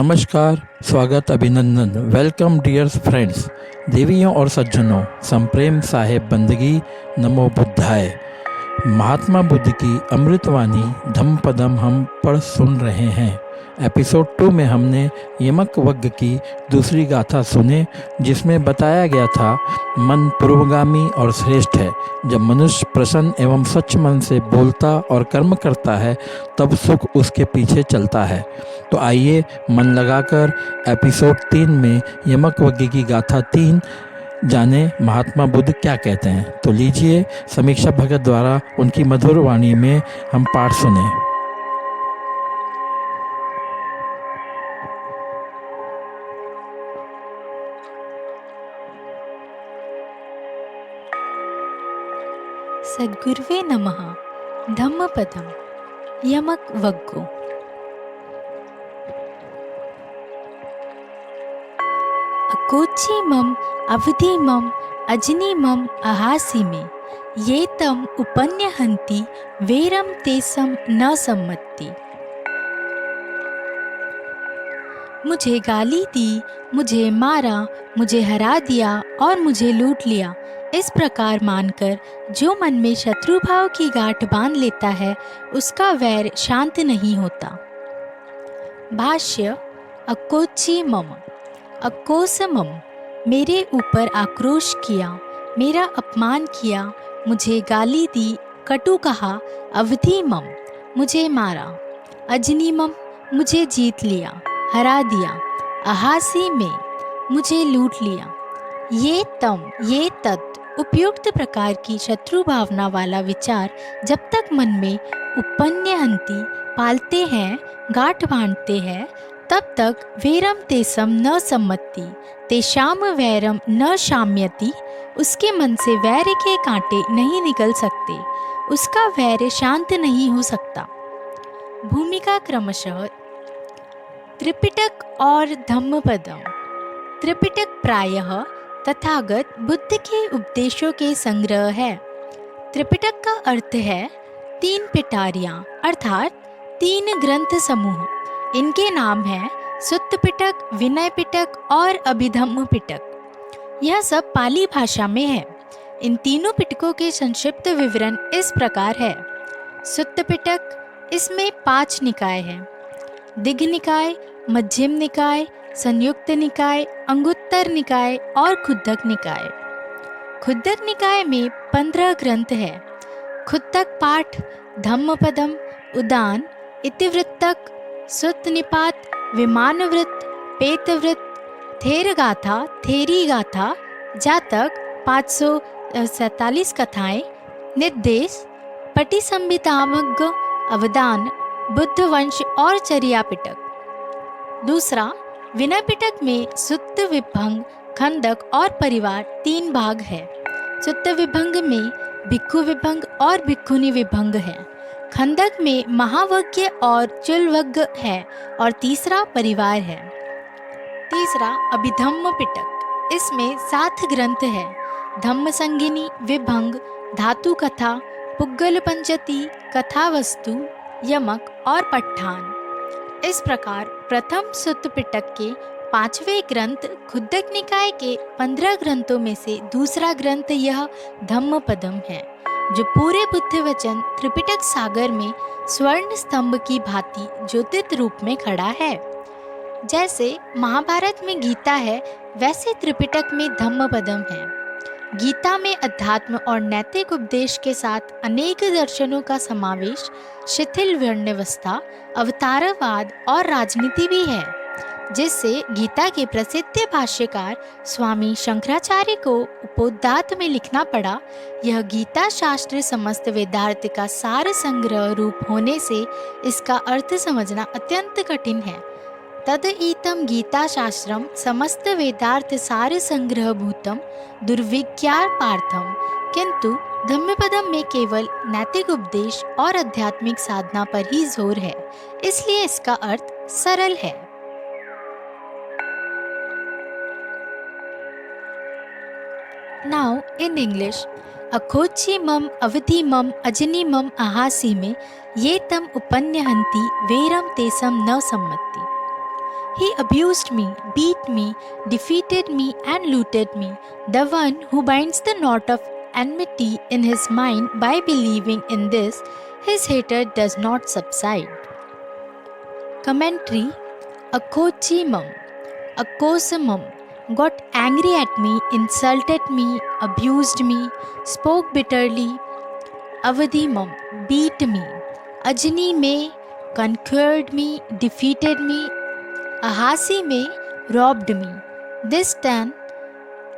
नमस्कार, स्वागत, अभिनंदन। वेलकम डियर फ्रेंड्स, देवियों और सज्जनों, संप्रेम साहेब बंदगी, नमो बुद्धाय। महात्मा बुद्ध की अमृतवाणी धम्मपदम हम पढ़ सुन रहे हैं। एपिसोड 2 में हमने यमक वग्ग की दूसरी गाथा सुने, जिसमें बताया गया था मन पूर्वगामी और श्रेष्ठ है। जब मनुष्य प्रसन्न एवं स्वच्छ मन से बोलता और कर्म करता है तब सुख उसके पीछे चलता है। तो आइए मन लगाकर एपिसोड 3 में यमक वग्ग की गाथा 3 जाने महात्मा बुद्ध क्या कहते हैं। तो लीजिए समीक्षा भगत द्वारा उनकी मधुर वाणी में हम पाठ सुने। सद्गुरुवे नमः। धम्मपदम यमक वग्गो। अकोची मम अवधि मम अजनी मम अहासी में ये तम उपन्यहंति वेरम तेसम न सम्मति। मुझे गाली दी, मुझे मारा, मुझे हरा दिया और मुझे लूट लिया, इस प्रकार मानकर जो मन में शत्रु भाव की गांठ बांध लेता है उसका वैर शांत नहीं होता। भाष्य। अकोची मम, अकोस मम, मेरे ऊपर आक्रोश किया, मेरा अपमान किया, मुझे गाली दी, कटु कहा। अवधि मम, मुझे मारा। अजनी मम, मुझे जीत लिया, हरा दिया। अहासी में, मुझे लूट लिया। ये तम, ये तत्, उपयुक्त प्रकार की शत्रु भावना वाला विचार जब तक मन में उपन्यहंति पालते हैं, गांठ बांधते हैं, तब तक वेरम तेसम न सम्मति, तेषाम वैरम न शाम्यति, उसके मन से वैर के कांटे नहीं निकल सकते, उसका वैर शांत नहीं हो सकता। भूमिका क्रमशः त्रिपिटक और धम्मपदम। त्रिपिटक प्रायः तथागत बुद्ध के उपदेशों के संग्रह है। त्रिपिटक का अर्थ है 3 पिटारियां, अर्थात 3 ग्रंथ समूह। इनके नाम हैं सुत्त पिटक, विनय पिटक और अभिधम्म पिटक। यह सब पाली भाषा में है। इन तीनों पिटकों के संक्षिप्त विवरण इस प्रकार है। सुत्त पिटक, इसमें 5 निकाय हैं: दिघ निकाय, मध्यम निकाय, संयुक्त निकाय, अंगुत्तर निकाय और खुद्दक निकाय। खुद्दक निकाय में 15 ग्रंथ है। खुद्दक पाठ, धम्मपदम, उदान, इतिवृत्तक, सुत्त निपात, विमानवृत्त, पेतवृत्त, थेर गाथा, थेरी गाथा, जातक, 547 कथाएं, निर्देश, पटिसंभितामग्ग, अवदान, बुद्ध वंश और चर्या पिटक। दूसरा, विनय पिटक में सुत्त विभंग, खंदक और परिवार 3 भाग है। सुत्त विभंग में भिक्खु विभंग और भिक्खुनी विभंग है। खंदक में महावज्ञ और चुलवज्ञ है और तीसरा परिवार है। तीसरा, अभिधम्म पिटक, इसमें 7 ग्रंथ है: धम्म संगिनी, विभंग, धातु कथा, पुग्गल पंचती, कथा वस्तु, यमक और पट्ठान। इस प्रकार प्रथम सुत्त पिटक के 5वें ग्रंथ खुद्दक निकाय के 15 ग्रंथों में से दूसरा ग्रंथ यह धम्मपदम है, जो पूरे बुद्ध वचन त्रिपिटक सागर में स्वर्ण स्तंभ की भांति ज्योतित रूप में खड़ा है। जैसे महाभारत में गीता है, वैसे त्रिपिटक में धम्मपदम है। गीता में अध्यात्म और नैतिक उपदेश के साथ अनेक दर्शनों का समावेश, शिथिल व्यवस्था, अवतारवाद और राजनीति भी है, जिससे गीता के प्रसिद्ध भाष्यकार स्वामी शंकराचार्य को उपोद्घात में लिखना पड़ा, यह गीता शास्त्र समस्त वेदार्थ का सार संग्रह रूप होने से इसका अर्थ समझना अत्यंत कठिन है। तदईतम गीता शास्त्रम समस्त वेदार्थ सार संग्रह भूतम दुर्विज्ञान पार्थम। किंतु धम्मपदम में केवल नैतिक उपदेश और आध्यात्मिक साधना पर ही जोर है, इसलिए इसका अर्थ सरल है। Now in English. अखोची मम अवधि मम अजनी मम अहासी में ये तम उपन्यहंति वेरम तेसम न सम्मति। He abused me, beat me, defeated me, and looted me. The one who binds the knot of enmity in his mind by believing in this, his hatred does not subside. Commentary: A kochimam, a kosamam, got angry at me, insulted me, abused me, spoke bitterly. Avadhimam, beat me. Ajni me, conquered me, defeated me. Ahasi me, robbed me. This then,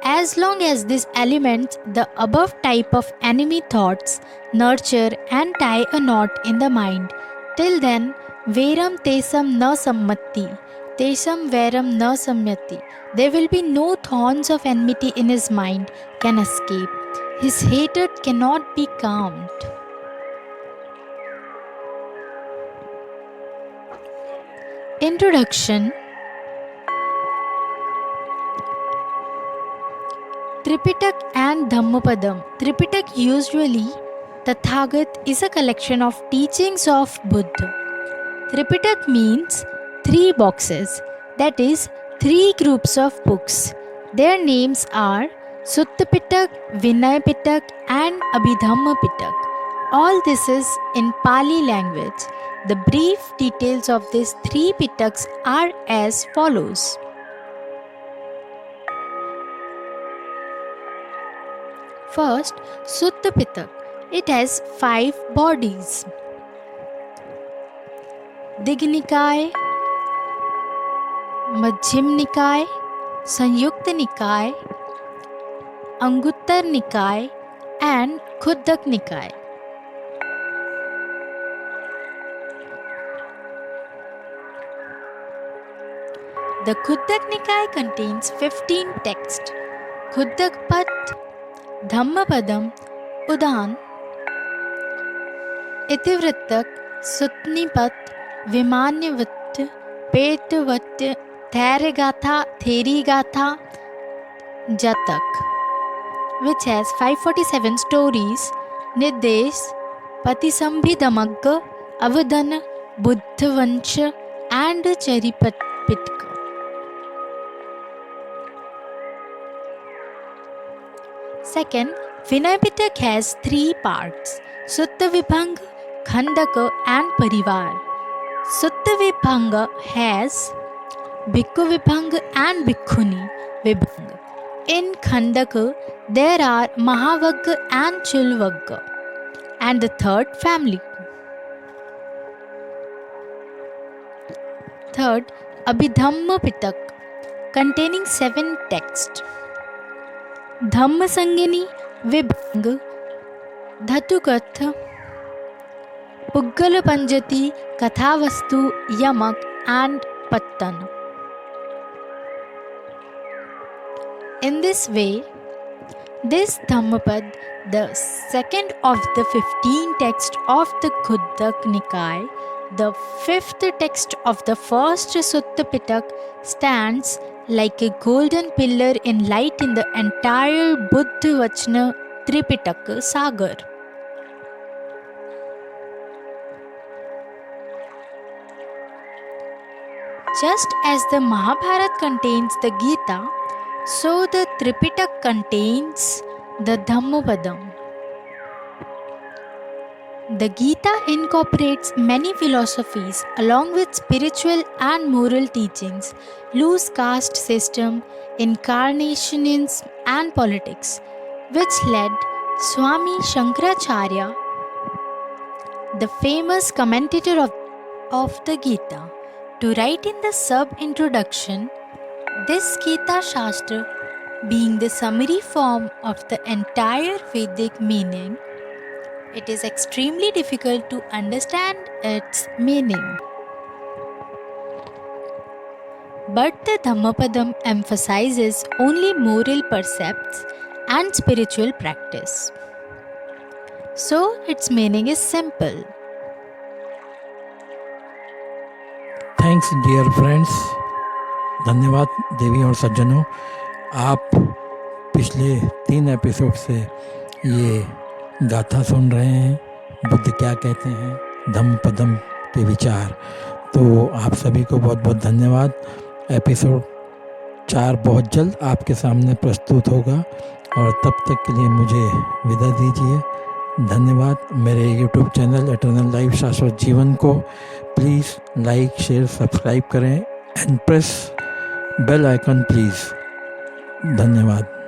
as long as these elements, the above type of enemy thoughts, nurture and tie a knot in the mind, till then, veram tesam na sammati, tesam veram na samyati. There will be no thorns of enmity in his mind can escape. His hatred cannot be calmed. Introduction. Tripitak and Dhammapadam. Tripitak, usually Tathagat, is a collection of teachings of Buddha. Tripitak means 3 boxes, that is 3 groups of books. Their names are Sutta Pitak, Vinaya Pitak and Abhidhamma Pitak. All this is in Pali language. The brief details of these 3 Pitaks are as follows. First, Sutta Pitak. It has 5 bodies. Digha Nikaya, Majjhima Nikaya, Sanyukta Nikaya, Anguttara Nikaya and Khuddaka Nikaya. The Khuddaka Nikaya contains 15 texts. Khuddaka Pad, Dhammapadam, Udan, Itivrittak, Sutnipat, Vimanyavat, Petvat, Therigatha, Therigatha, Jatak, which has 547 stories, Nidesh, Patisambhidamagga, Avadana, Buddhavansha and Charipatka. Second, Vinaya Pitak has 3 parts: Sutta Vibhanga, Khandaka and Parivar. Sutta Vibhanga has Bhikkhu Vibhanga and Bhikkhuni Vibhanga. In Khandaka, there are Mahavagga and Chulvagga, and the third family. Third, Abhidhamma Pitak, containing 7 texts. Dhamma Sangini, Vibhanga, Dhatugatha, Puggala Panjati, Kathavastu, Yamak and Pattana. In this way, this Dhammapad, the second of the 15 texts of the Khuddaka Nikaya, the 5th text of the first Sutta Pitak, stands like a golden pillar in light in the entire Buddha Vachana Tripitaka Sagar. Just as the Mahabharata contains the Gita, so the Tripitak contains the Dhammapadam. The Gita incorporates many philosophies along with spiritual and moral teachings, loose caste system, incarnationism and politics, which led Swami Shankaracharya, the famous commentator of the Gita, to write in the sub-introduction, this Gita Shastra being the summary form of the entire Vedic meaning, it is extremely difficult to understand its meaning. But the Dhammapadam emphasizes only moral precepts and spiritual practice. So its meaning is simple. Thanks dear friends, धन्यवाद देवी और सज्जनों। आप पिछले 3 episode से ये गाथा सुन रहे हैं, बुद्ध क्या कहते हैं, धम्मपदम के विचार। तो आप सभी को बहुत बहुत धन्यवाद। एपिसोड 4 बहुत जल्द आपके सामने प्रस्तुत होगा और तब तक के लिए मुझे विदा दीजिए। धन्यवाद। मेरे यूट्यूब चैनल एटर्नल लाइफ शाश्वत जीवन को प्लीज़ लाइक शेयर सब्सक्राइब करें and press bell icon please. धन्यवाद।